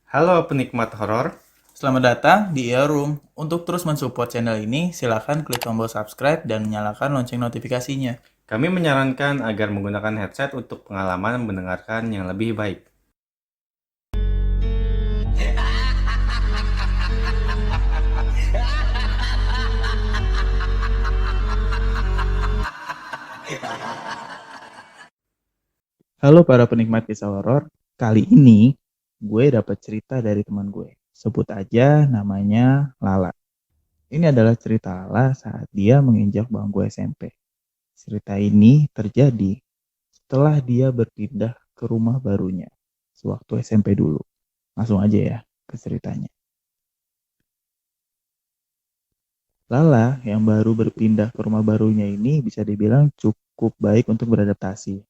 Halo penikmat horor, Selamat datang di EO Room. Untuk terus mensupport channel ini, silakan klik tombol subscribe dan nyalakan lonceng notifikasinya. kami menyarankan agar menggunakan headset untuk pengalaman mendengarkan yang lebih baik. Halo para penikmat kisah horor. Kali ini gue dapat cerita dari teman gue. Sebut aja namanya Lala. Ini adalah cerita Lala saat dia menginjak bangku SMP. Cerita ini terjadi setelah dia berpindah ke rumah barunya sewaktu SMP dulu. Langsung aja ya ke ceritanya. Lala yang baru berpindah ke rumah barunya ini bisa dibilang cukup baik untuk beradaptasi.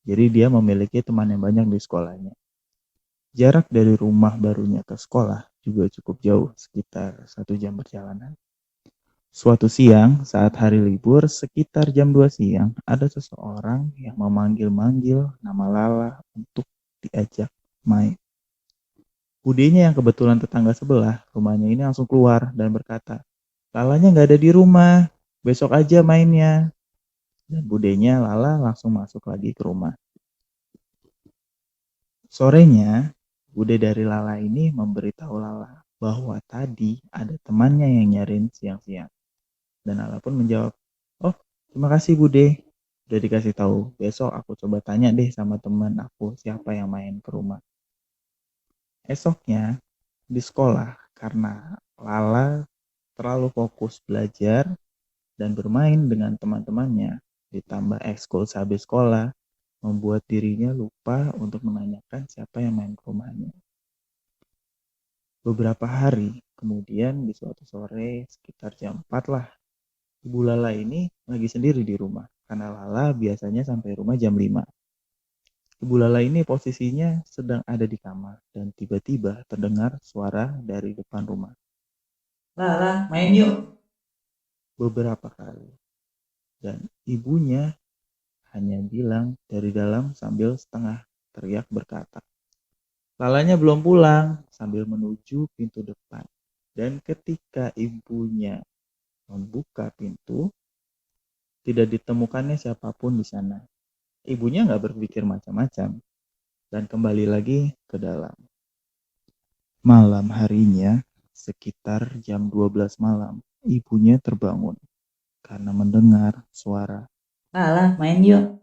Jadi dia memiliki teman yang banyak di sekolahnya. Jarak dari rumah barunya ke sekolah juga cukup jauh, sekitar 1 jam perjalanan. Suatu siang, saat hari libur, sekitar jam 2 siang, ada seseorang yang memanggil-manggil nama Lala untuk diajak main. Budenya yang kebetulan tetangga sebelah, rumahnya ini langsung keluar dan berkata, Lalanya nggak ada di rumah, besok aja mainnya. Dan budenya Lala langsung masuk lagi ke rumah. Sorenya, bude dari Lala ini memberitahu Lala bahwa tadi ada temannya yang nyariin siang-siang. Dan Lala pun menjawab, oh terima kasih bude, udah dikasih tahu. Besok aku coba tanya deh sama teman aku siapa yang main ke rumah. Esoknya di sekolah, karena Lala terlalu fokus belajar dan bermain dengan teman-temannya, ditambah ekskul sehabis sekolah, membuat dirinya lupa untuk menanyakan siapa yang main ke rumahnya. Beberapa hari kemudian di suatu sore sekitar jam 4 lah, Ibu Lala ini lagi sendiri di rumah karena Lala biasanya sampai rumah jam 5. Ibu Lala ini posisinya sedang ada di kamar dan tiba-tiba terdengar suara dari depan rumah. Lala, main yuk. Beberapa kali. Dan ibunya hanya bilang dari dalam sambil setengah teriak berkata, Lalanya belum pulang, sambil menuju pintu depan. Dan ketika ibunya membuka pintu, tidak ditemukannya siapapun di sana. Ibunya nggak berpikir macam-macam dan kembali lagi ke dalam. Malam harinya, sekitar jam 12 malam, ibunya terbangun karena mendengar suara. Lala, main yuk.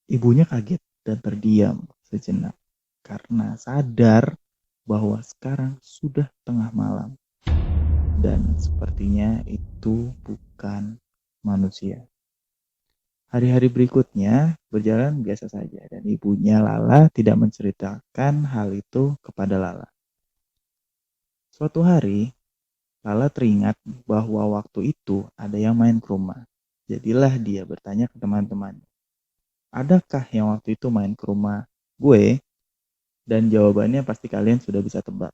Ibunya kaget dan terdiam sejenak karena sadar bahwa sekarang sudah tengah malam dan sepertinya itu bukan manusia. Hari-hari berikutnya berjalan biasa saja dan ibunya Lala tidak menceritakan hal itu kepada Lala. Suatu hari, Lala teringat bahwa waktu itu ada yang main ke rumah. Jadilah dia bertanya ke teman-temannya, adakah yang waktu itu main ke rumah gue? Dan jawabannya pasti kalian sudah bisa tebak.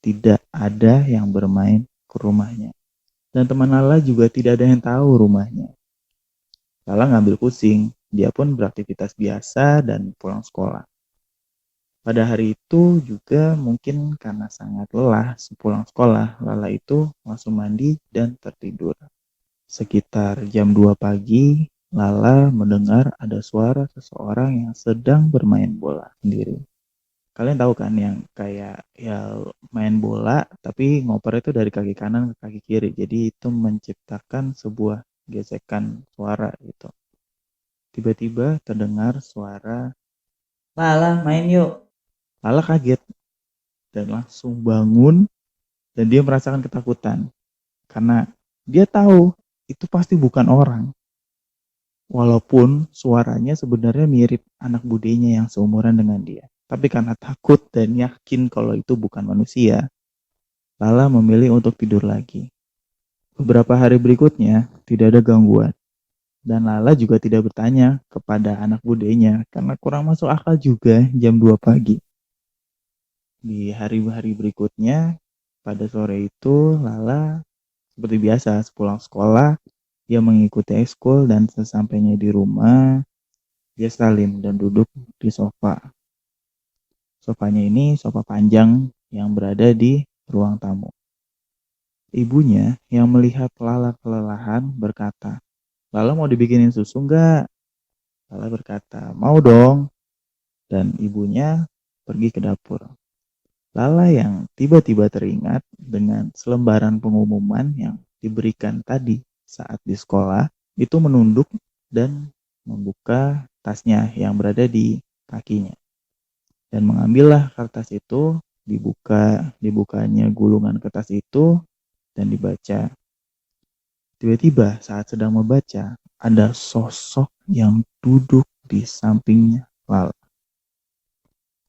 Tidak ada yang bermain ke rumahnya. Dan teman Lala juga tidak ada yang tahu rumahnya. Lala ngambil pusing, dia pun beraktivitas biasa dan pulang sekolah. Pada hari itu juga mungkin karena sangat lelah sepulang sekolah, Lala itu langsung mandi dan tertidur. Sekitar jam 2 pagi, Lala mendengar ada suara seseorang yang sedang bermain bola sendiri. Kalian tahu kan yang kayak ya main bola tapi ngoper itu dari kaki kanan ke kaki kiri. Jadi itu menciptakan sebuah gesekan suara gitu. Tiba-tiba terdengar suara, Lala main yuk. Lala kaget dan langsung bangun dan dia merasakan ketakutan. Karena dia tahu itu pasti bukan orang. Walaupun suaranya sebenarnya mirip anak budenya yang seumuran dengan dia. Tapi karena takut dan yakin kalau itu bukan manusia, Lala memilih untuk tidur lagi. Beberapa hari berikutnya, tidak ada gangguan. Dan Lala juga tidak bertanya kepada anak budenya karena kurang masuk akal juga jam 2 pagi. Di hari-hari berikutnya, pada sore itu Lala seperti biasa sepulang sekolah, dia mengikuti ekskul dan sesampainya di rumah, dia salim dan duduk di sofa. Sofanya ini sofa panjang yang berada di ruang tamu. Ibunya yang melihat Lala kelelahan berkata, "Lala mau dibikinin susu nggak?" Lala berkata, "Mau dong." Dan ibunya pergi ke dapur. Lala yang tiba-tiba teringat dengan selembaran pengumuman yang diberikan tadi saat di sekolah, itu menunduk dan membuka tasnya yang berada di kakinya. Dan mengambillah kertas itu, dibukanya gulungan kertas itu dan dibaca. Tiba-tiba saat sedang membaca, ada sosok yang duduk di sampingnya Lala.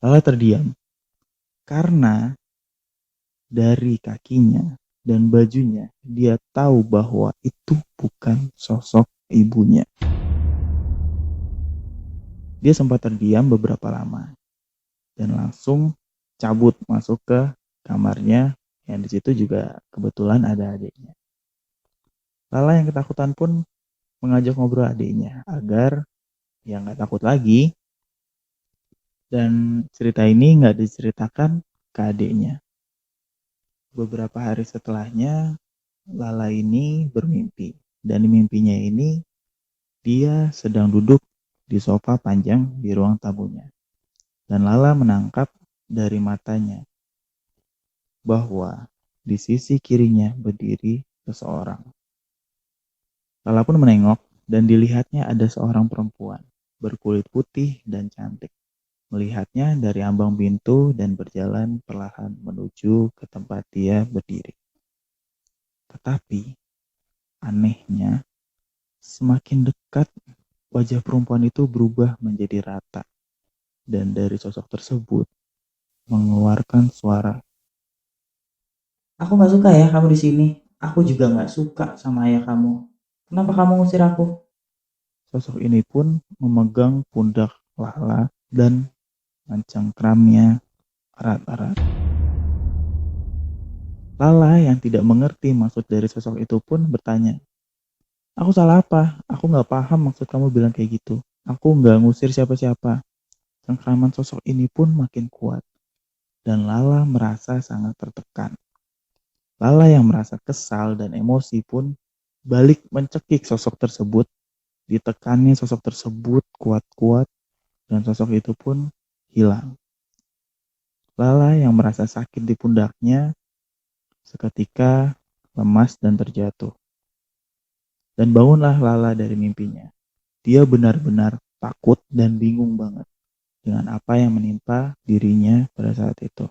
Lala terdiam karena dari kakinya dan bajunya dia tahu bahwa itu bukan sosok ibunya. Dia sempat terdiam beberapa lama dan langsung cabut masuk ke kamarnya, yang di situ juga kebetulan ada adiknya. Lala yang ketakutan pun mengajak ngobrol adiknya agar ya nggak takut lagi, dan cerita ini nggak diceritakan ke adiknya. Beberapa hari setelahnya Lala ini bermimpi, dan di mimpinya ini dia sedang duduk di sofa panjang di ruang tamunya. Dan Lala menangkap dari matanya bahwa di sisi kirinya berdiri seseorang. Lala pun menengok dan dilihatnya ada seorang perempuan berkulit putih dan cantik. Melihatnya dari ambang pintu dan berjalan perlahan menuju ke tempat dia berdiri. Tetapi anehnya, semakin dekat wajah perempuan itu berubah menjadi rata, dan dari sosok tersebut mengeluarkan suara. "Aku nggak suka ya kamu di sini. Aku juga nggak suka sama ayah kamu. Kenapa kamu ngusir aku?" Sosok ini pun memegang pundak Lala dan mencengkramnya erat-erat. Lala yang tidak mengerti maksud dari sosok itu pun bertanya, "Aku salah apa? Aku nggak paham maksud kamu bilang kayak gitu. Aku nggak ngusir siapa-siapa." Cengkraman sosok ini pun makin kuat, dan Lala merasa sangat tertekan. Lala yang merasa kesal dan emosi pun balik mencekik sosok tersebut. Ditekannya sosok tersebut kuat-kuat dan sosok itu pun hilang. Lala yang merasa sakit di pundaknya seketika lemas dan terjatuh. Dan bangunlah Lala dari mimpinya. Dia benar-benar takut dan bingung banget dengan apa yang menimpa dirinya pada saat itu.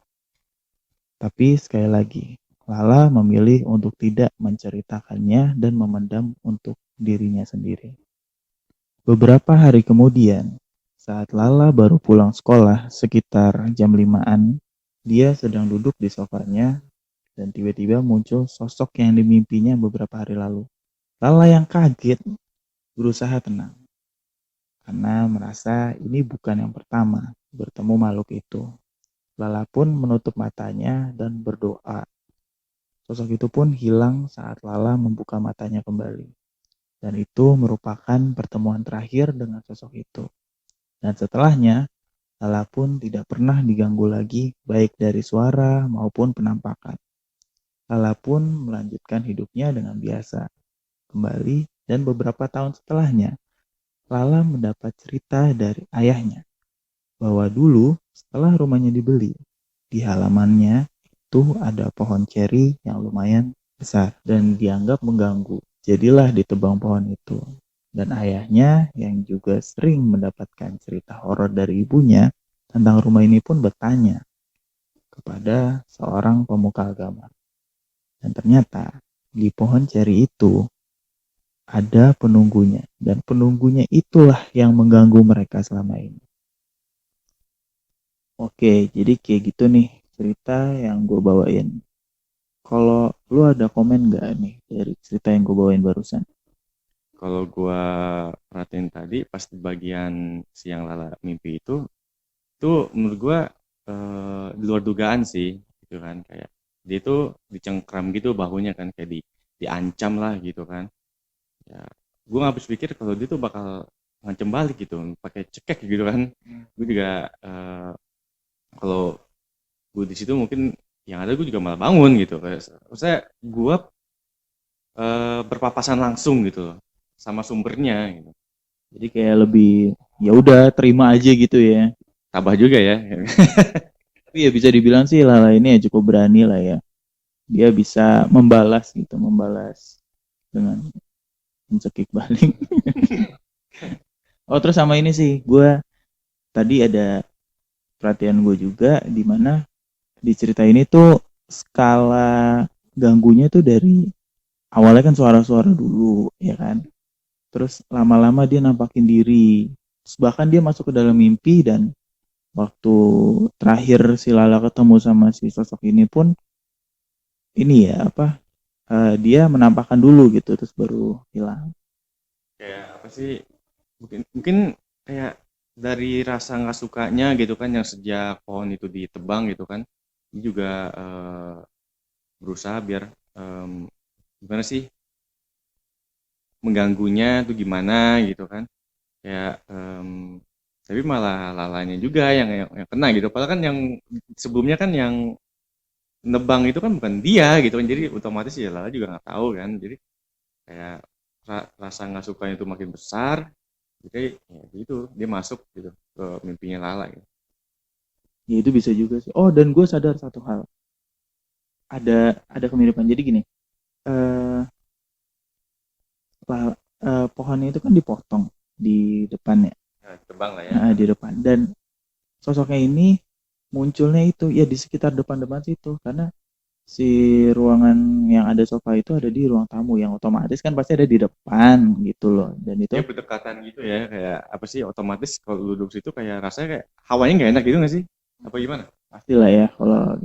Tapi sekali lagi, Lala memilih untuk tidak menceritakannya dan memendam untuk dirinya sendiri. Beberapa hari kemudian, saat Lala baru pulang sekolah sekitar jam 5-an, dia sedang duduk di sofanya dan tiba-tiba muncul sosok yang dimimpinya beberapa hari lalu. Lala yang kaget berusaha tenang karena merasa ini bukan yang pertama bertemu makhluk itu. Lala pun menutup matanya dan berdoa. Sosok itu pun hilang saat Lala membuka matanya kembali. Dan itu merupakan pertemuan terakhir dengan sosok itu. Dan setelahnya, Lala pun tidak pernah diganggu lagi baik dari suara maupun penampakan. Lala pun melanjutkan hidupnya dengan biasa. Kembali, dan beberapa tahun setelahnya, Lala mendapat cerita dari ayahnya bahwa dulu setelah rumahnya dibeli, di halamannya itu ada pohon ceri yang lumayan besar dan dianggap mengganggu. Jadilah ditebang pohon itu. Dan ayahnya yang juga sering mendapatkan cerita horor dari ibunya tentang rumah ini pun bertanya kepada seorang pemuka agama. Dan ternyata di pohon ceri itu ada penunggunya, dan penunggunya itulah yang mengganggu mereka selama ini. Oke, jadi kayak gitu nih cerita yang gue bawain. Kalau lu ada komen gak nih dari cerita yang gue bawain barusan? Kalau gua perhatiin tadi pas di bagian siang Lala mimpi itu menurut gua di luar dugaan sih, gitu kan, kayak dia itu dicengkram gitu bahunya kan, kayak diancam lah gitu kan. Ya, gua nggak habis pikir kalau dia tuh bakal ngancem balik gitu, pakai cekek gitu kan. Gue juga kalau gue di situ mungkin yang ada gue juga malah bangun gitu. Kayak maksudnya gue berpapasan langsung gitu loh sama sumbernya gitu. Jadi kayak lebih ya udah terima aja gitu ya. Tabah juga ya. Tapi ya bisa dibilang sih Lala ini ya cukup berani lah ya. Dia bisa membalas gitu, membalas dengan mencekik balik. Oh terus sama ini sih, gue tadi ada perhatian gue juga di mana di cerita ini tuh skala ganggunya tuh dari awalnya kan suara-suara dulu ya kan, terus lama-lama dia nampakin diri, terus bahkan dia masuk ke dalam mimpi, dan waktu terakhir si Lala ketemu sama si sosok ini pun ini ya apa, dia menampakkan dulu gitu terus baru hilang. Kayak apa sih? Mungkin kayak dari rasa nggak sukanya gitu kan yang sejak pohon itu ditebang gitu kan. Dia juga berusaha biar gimana sih mengganggunya tuh gimana gitu kan. Kayak tapi malah lalanya juga yang kena gitu. Padahal kan yang sebelumnya kan yang nebang itu kan bukan dia gitu kan. Jadi otomatis ya lala juga nggak tahu kan. Jadi kayak rasa nggak sukanya itu makin besar. Jadi ya gitu dia masuk gitu ke mimpinya lala gitu. Ya itu bisa juga sih. Oh dan gue sadar satu hal, ada kemiripan. Jadi gini, eh pohonnya itu kan dipotong di depannya, Nah, tebang lah ya. nah, di depan, dan sosoknya ini munculnya itu ya di sekitar depan-depan situ, karena si ruangan yang ada sofa itu ada di ruang tamu yang otomatis kan pasti ada di depan gitu loh, dan itu Dia berdekatan gitu ya kayak apa sih otomatis kalau duduk situ kayak rasanya kayak hawanya nggak enak gitu nggak sih? Apa gimana? pastilah ya kalau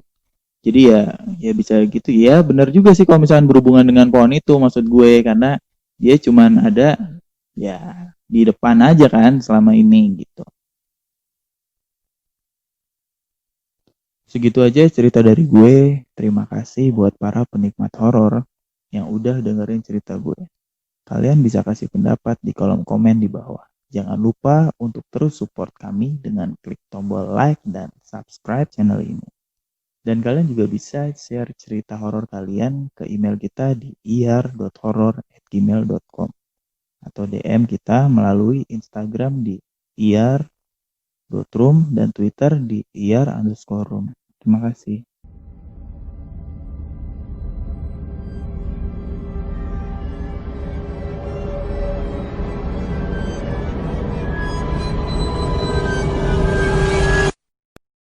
jadi ya, ya bisa gitu ya, benar juga sih kalau misalnya berhubungan dengan pohon itu maksud gue, karena dia cuman ada ya di depan aja kan selama ini gitu. Segitu aja cerita dari gue. Terima kasih buat para penikmat horor yang udah dengerin cerita gue. Kalian bisa kasih pendapat di kolom komen di bawah. Jangan lupa untuk terus support kami dengan klik tombol like dan subscribe channel ini. Dan kalian juga bisa share cerita horor kalian ke email kita di ir.horror@gmail.com atau DM kita melalui Instagram di ir.room dan Twitter di ir_room. Terima kasih.